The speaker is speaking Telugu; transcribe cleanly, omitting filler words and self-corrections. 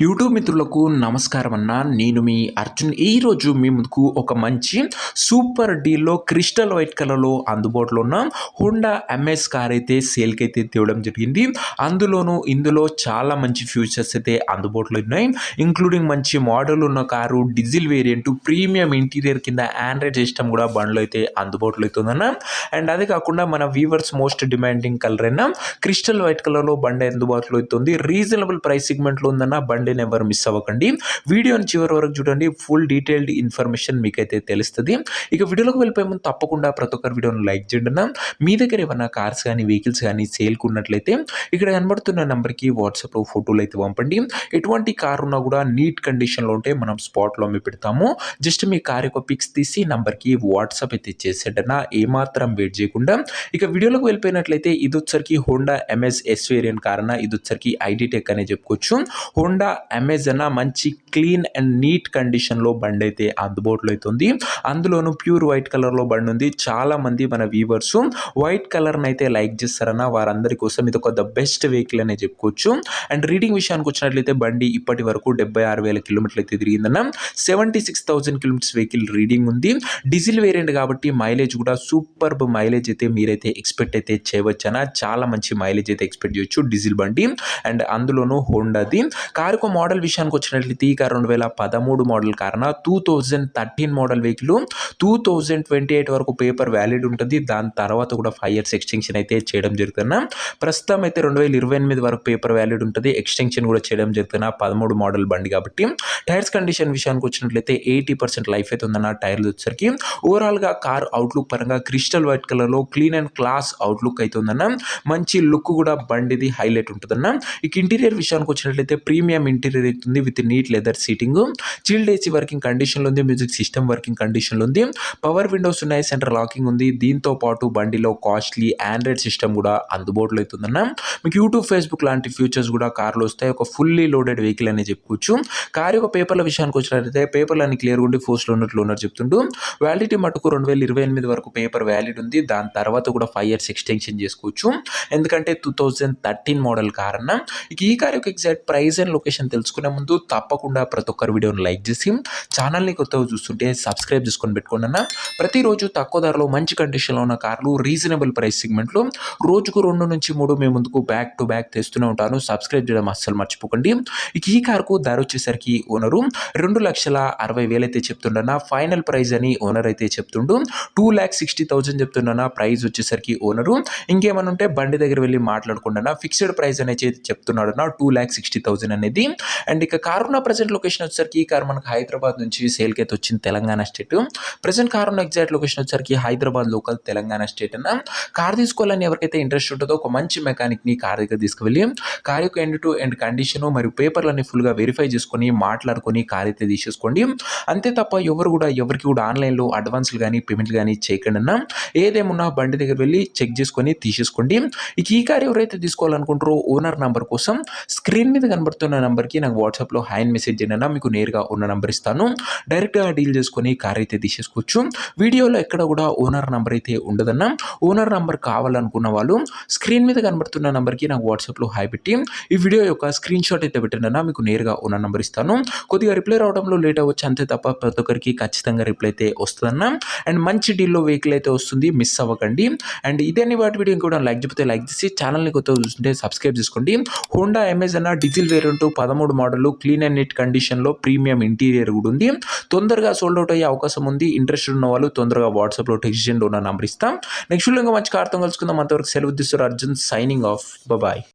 యూట్యూబ్ మిత్రులకు నమస్కారం అన్న. నేను మీ అర్జున్. ఈరోజు మీ ముందుకు ఒక మంచి సూపర్ డీల్లో క్రిస్టల్ వైట్ కలర్లో అందుబాటులో ఉన్న హోండా ఎంఎస్ కార్ అయితే సేల్కి అయితే తేవడం జరిగింది. ఇందులో చాలా మంచి ఫ్యూచర్స్ అయితే అందుబాటులో ఉన్నాయి. ఇంక్లూడింగ్ మంచి మోడల్ ఉన్న car, diesel variant, premium interior కింద ఆండ్రాయిడ్ సిస్టమ్ కూడా బండ్లో అయితే అందుబాటులో అవుతుందన్న. అండ్ అదే కాకుండా మన వీవర్స్ మోస్ట్ డిమాండింగ్ కలర్ అయినా క్రిస్టల్ వైట్ కలర్లో బండి అందుబాటులో అవుతుంది. రీజనబుల్ ప్రైస్ సెగ్మెంట్లో ఉందన్న. బండిని ఎవరు మిస్ అవ్వకండి. వీడియోని చివరి వరకు చూడండి. ఫుల్ డీటెయిల్డ్ ఇన్ఫర్మేషన్ మీకైతే తెలుస్తుంది. ఇక వీడియోలోకి వెళ్ళిపోయే ముందు తప్పకుండా ప్రతి ఒక్కరి వీడియోని లైక్ చేయండి. మీ దగ్గర ఏమైనా కార్స్ కానీ వెహికల్స్ కానీ సేల్కి ఉన్నట్లయితే ఇక్కడ కనబడుతున్న నెంబర్కి వాట్సాప్లో ఫోటోలు అయితే పంపండి. ఎటువంటి కార్ ఉన్నా కూడా నీట్ కండిషన్లో ఉంటే మనం స్పాట్లో మీ పెడతాము. జస్ట్ మీ కార్ యొక్క పిక్స్ తీసి నంబర్కి వాట్సాప్ అయితే చేసేటన్నా. ఏమాత్రం వెయిట్ చేయకుండా ఇక వీడియోలోకి వెళ్ళిపోయినట్లయితే ఇది వచ్చరికి Honda MS yes variant car అన్న. ఇది వచ్చరికి ఐడి టెక్ అనే చెప్పుకోవచ్చు. హోండా ఎంఎస్ అన్న మంచి క్లీన్ అండ్ నీట్ కండిషన్లో బండి అయితే అందుబాటులో అవుతుంది. అందులోనూ ప్యూర్ వైట్ కలర్లో బండి ఉంది. చాలా మంది మన వ్యూవర్స్ వైట్ కలర్ని అయితే లైక్ చేస్తారన్న. వారందరి కోసం ఇది ఒక ద బెస్ట్ వెహికల్ అనే చెప్పుకోవచ్చు. అండ్ రీడింగ్ విషయానికి వచ్చినట్లయితే బండి ఇప్పటి వరకు 76,000 కిలోమీటర్లు అయితే తిరిగిందన్న. 76,000 కిలోమీటర్స్ వెహికల్ రీడింగ్ ఉంది. డీజిల్ వేరియంట్ కాబట్టి మైలేజ్ కూడా సూపర్ మైలేజ్ అయితే మీరైతే ఎక్స్పెక్ట్ అయితే చేయవచ్చన. చాలా మంచి మైలేజ్ అయితే ఎక్స్పెక్ట్ చేయొచ్చు డీజిల్ బండి. అండ్ అందులోనూ హోండాది కారు యొక్క మోడల్ విషయానికి వచ్చినట్లయితే ఈ కారు 2013 మోడల్ కారణ 2013 మోడల్ వెహికల్ 2028 వరకు పేపర్ వ్యాలిడ్ ఉంటుంది. దాని తర్వాత కూడా 5 years ఎక్స్టెన్షన్ అయితే చేయడం జరుగుతున్నా. ప్రస్తుతం అయితే 2028 వరకు పేపర్ వ్యాలిడ్ ఉంటుంది. ఎక్స్టెన్షన్ కూడా చేయడం జరుగుతున్నా. 13 మోడల్ బండి కాబట్టి. టైర్స్ కండిషన్ విషయానికి వచ్చినట్లయితే 80% లైఫ్ అయితే ఉందన్న. టైర్లు వచ్చేసరికి ఓవరాల్గా కార్ అవుట్లుక్ పరంగా క్రిస్టల్ వైట్ కలర్లో క్లీన్ అండ్ క్లాస్ అవుట్లుక్ అయితే ఉందన్న. మంచి లుక్ కూడా బండిది హైలైట్ ఉంటుందన్న. ఇక ఇంటీరియర్ విషయానికి వచ్చినట్లయితే ప్రీమియం ఇంటీరియర్ అవుతుంది with neat leather seating. Chilled AC working కండిషన్లో ఉంది. మ్యూజిక్ సిస్టమ్ వర్కింగ్ కండిషన్లో ఉంది. పవర్ విండోస్ ఉన్నాయి. సెంటర్ లాకింగ్ ఉంది. దీంతో పాటు బండిలో కాస్ట్లీ ఆండ్రాయిడ్ సిస్టమ్ కూడా అందుబాటులో అవుతుందన్న. మీకు యూట్యూబ్, ఫేస్బుక్ లాంటి ఫీచర్స్ కూడా కార్లో వస్తాయి. ఒక ఫుల్లీ లోడెడ్ వెహికల్ అనే చెప్పుకోవచ్చు. కార్ యొక్క పేపర్ల విషయానికి వచ్చినట్లయితే పేపర్లు అన్ని క్లియర్గా ఉండి ఫోర్స్లో ఉన్నట్లు ఓనర్ చెప్తుంటూ వ్యాలిడిటీ మటుకు 2028 వరకు పేపర్ వ్యాలిడ్ ఉంది. దాని తర్వాత కూడా 5 years ఎక్స్టెన్షన్ చేసుకోవచ్చు. ఎందుకంటే 2013 మోడల్ కార్ అన్న. ఇక ఈ కార్ యొక్క ఎగ్జాక్ట్ ప్రైస్ అండ్ లొకేషన్ తెలుసుకునే ముందు తప్పకుండా ప్రతి ఒక్కరి వీడియోని లైక్ చేసి ఛానల్ని కొత్తగా చూస్తుంటే సబ్స్క్రైబ్ చేసుకొని పెట్టుకోండి అన్న. ప్రతిరోజు తక్కువ ధరలో మంచి కండిషన్లో ఉన్న కార్లు రీజనబుల్ ప్రైస్ సెగ్మెంట్లో రోజుకు 2 నుంచి 3 మీ ముందుకు బ్యాక్ టు బ్యాక్ తెస్తూనే ఉంటాను. సబ్స్క్రైబ్ చేయడం అస్సలు మర్చిపోకండి. ఇక ఈ కార్కు ధర వచ్చేసరికి ఓనరు 2,60,000 అయితే చెప్తుండన్నా. ఫైనల్ ప్రైస్ అని ఓనర్ అయితే చెప్తుండు 2,60,000 చెప్తుండన్నా. ప్రైస్ వచ్చేసరికి ఓనరు ఇంకేమైనా ఉంటే బండి దగ్గర వెళ్ళి మాట్లాడుకుంటున్నా. ఫిక్స్డ్ ప్రైస్ అనేది చెప్తున్నాడు 2,60,000 అనేది. అండ్ ఇక కార్ ఉన్న ప్రజెంట్ లొకేషన్ వచ్చేసరికి ఈ కార్ మనకు హైదరాబాద్ నుంచి సేల్కి అయితే వచ్చింది, తెలంగాణ స్టేట్. ప్రజెంట్ కార్ ఉన్న ఎగ్జాక్ట్ లొకేషన్ వచ్చేసరికి హైదరాబాద్ లోకల్, తెలంగాణ స్టేట్ అన్న. కార్ తీసుకోవాలని ఎవరికైతే ఇంట్రెస్ట్ ఉంటుందో ఒక మంచి మెకానిక్ని కార్ దగ్గర తీసుకువెళ్ళి కార్ యొక్క ఎండ్ టు ఎండ్ కండిషన్ మరియు పేపర్లన్నీ ఫుల్గా వెరిఫై చేసుకొని మాట్లాడుకొని కార్ అయితే తీసేసుకోండి. అంతే తప్ప ఎవరికి కూడా ఆన్లైన్లో అడ్వాన్స్లు కానీ పేమెంట్లు కానీ చేయకండి అన్న. ఏదేమున్నా బండి దగ్గర వెళ్ళి చెక్ చేసుకొని తీసేసుకోండి. ఇక ఈ కార్ ఎవరైతే తీసుకోవాలనుకుంటారో ఓనర్ నంబర్ కోసం స్క్రీన్ మీద కనబడుతున్న నెంబర్కి నాకు వాట్సాప్లో హాయ్ మెసేజ్ చేయండి. మీకు నేరుగా ఉన్న నెంబర్ ఇస్తాను. డైరెక్ట్గా డీల్ చేసుకొని కార్ అయితే తీసేసుకోవచ్చు. వీడియోలో ఎక్కడ కూడా ఓనర్ నెంబర్ అయితే ఉండదన్న. ఓనర్ నెంబర్ కావాలనుకున్న వాళ్ళు స్క్రీన్ మీద కనబడుతున్న నెంబర్కి నాకు వాట్సాప్లో హాయ్ పెట్టి ఈ వీడియో యొక్క స్క్రీన్ షాట్ అయితే పెట్టండి. మీకు నేరుగా ఉన్న నెంబర్ ఇస్తాను. కొద్దిగా రిప్లై రావడంలో లేట్ అవ్వచ్చు అంతే తప్ప ప్రతి ఒక్కరికి ఖచ్చితంగా రిప్లై అయితే వస్తుందన్న. అండ్ మంచి డీల్లో వెహికల్ అయితే వస్తుంది, మిస్ అవ్వకండి. అండ్ ఇదే వాటి వీడియో కూడా లైక్ చెప్తే లైక్ చేసి ఛానల్ని కొత్తగా చూస్తుంటే సబ్స్క్రైబ్ చేసుకోండి. హోండా ఎంఎస్ అన్న diesel variant 13 model clean and neat కండిషన్లో ప్రీమియం ఇంటీరియర్ కూడా ఉంది. తొందరగా సోల్డ్ అవుట్ అయ్యే అవకాశం ఉంది. ఇంట్రెస్ట్ ఉన్న వాళ్ళు తొందరగా వాట్సాప్లో టెక్స్ట్ చేయండి. ఉన్న నంబర్ ఇస్తాం. నెక్స్ట్ వీడియో మంచి కార్తో కలుసుకుందాం. అంతవరకు సెలవు తీస్తారు. Arjun signing off. బాయ్.